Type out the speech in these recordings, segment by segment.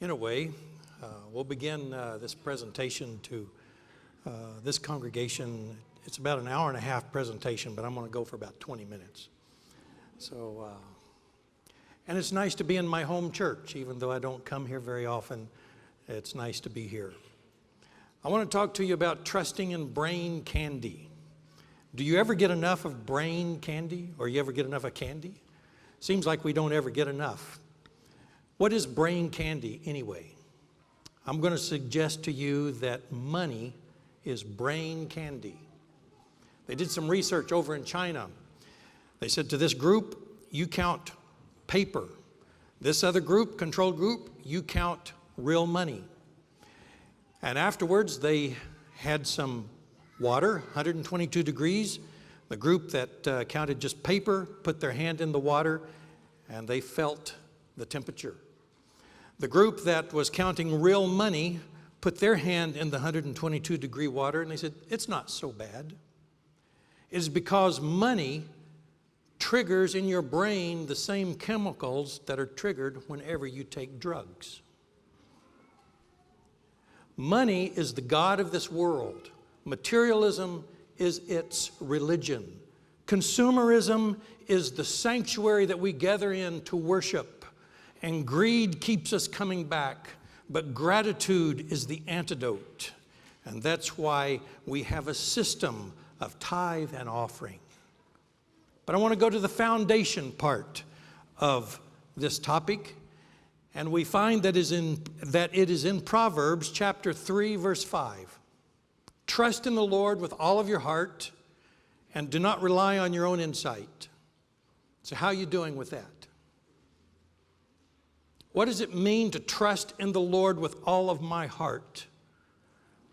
In a way, we'll begin this presentation to this congregation. It's about an hour and a half presentation, but I'm going to go for about 20 minutes. So, and it's nice to be in my home church, even though I don't come here very often. It's nice to be here. I want to talk to you about trusting in brain candy. Do you ever get enough of brain candy, or you ever get enough of candy? Seems like we don't ever get enough. What is brain candy anyway? I'm going to suggest to you that money is brain candy. They did some research over in China. They said to this group, you count paper. This other group, control group, you count real money. And afterwards, they had some water, 122 degrees. The group that counted just paper put their hand in the water, and they felt the temperature. The group that was counting real money put their hand in the 122 degree water, and they said, it's not so bad. It is because money triggers in your brain the same chemicals that are triggered whenever you take drugs. Money is the god of this world. Materialism is its religion. Consumerism is the sanctuary that we gather in to worship. And greed keeps us coming back. But gratitude is the antidote. And that's why we have a system of tithe and offering. But I want to go to the foundation part of this topic. And we find that it is in Proverbs chapter 3, verse 5. Trust in the Lord with all of your heart and do not rely on your own insight. So how are you doing with that? What does it mean to trust in the Lord with all of my heart?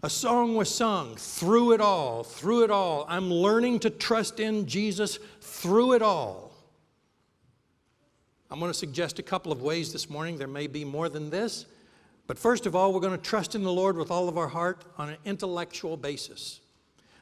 A song was sung, through it all, through it all. I'm learning to trust in Jesus through it all. I'm going to suggest a couple of ways this morning. There may be more than this. But first of all, we're going to trust in the Lord with all of our heart on an intellectual basis.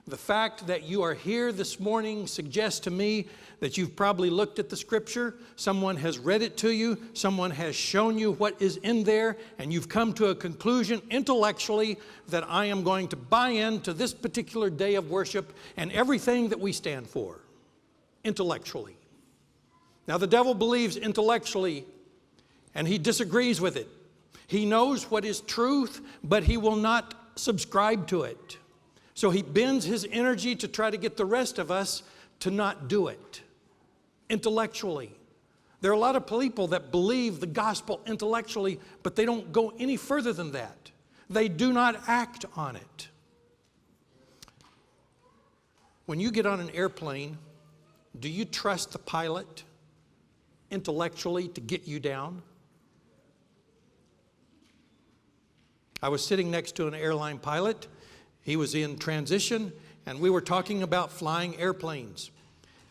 The fact that you are here this morning suggests to me that you've probably looked at the scripture, someone has read it to you, someone has shown you what is in there, and you've come to a conclusion intellectually that I am going to buy into this particular day of worship and everything that we stand for, intellectually. Now the devil believes intellectually, and he disagrees with it. He knows what is truth, but he will not subscribe to it. So he bends his energy to try to get the rest of us to not do it intellectually. There are a lot of people that believe the gospel intellectually, but they don't go any further than that. They do not act on it. When you get on an airplane, do you trust the pilot intellectually to get you down? I was sitting next to an airline pilot. He was in transition, and we were talking about flying airplanes.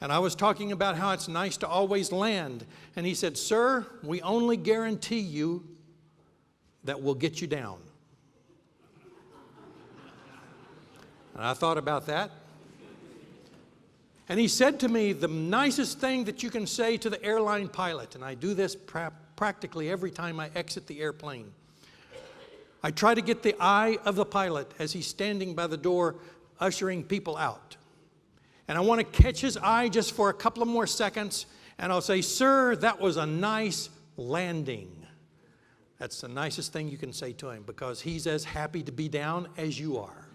And I was talking about how it's nice to always land. And he said, sir, we only guarantee you that we'll get you down. And I thought about that. And he said to me, the nicest thing that you can say to the airline pilot, and I do this practically every time I exit the airplane, I try to get the eye of the pilot as he's standing by the door ushering people out. And I want to catch his eye just for a couple of more seconds, and I'll say, sir, that was a nice landing. That's the nicest thing you can say to him, because he's as happy to be down as you are.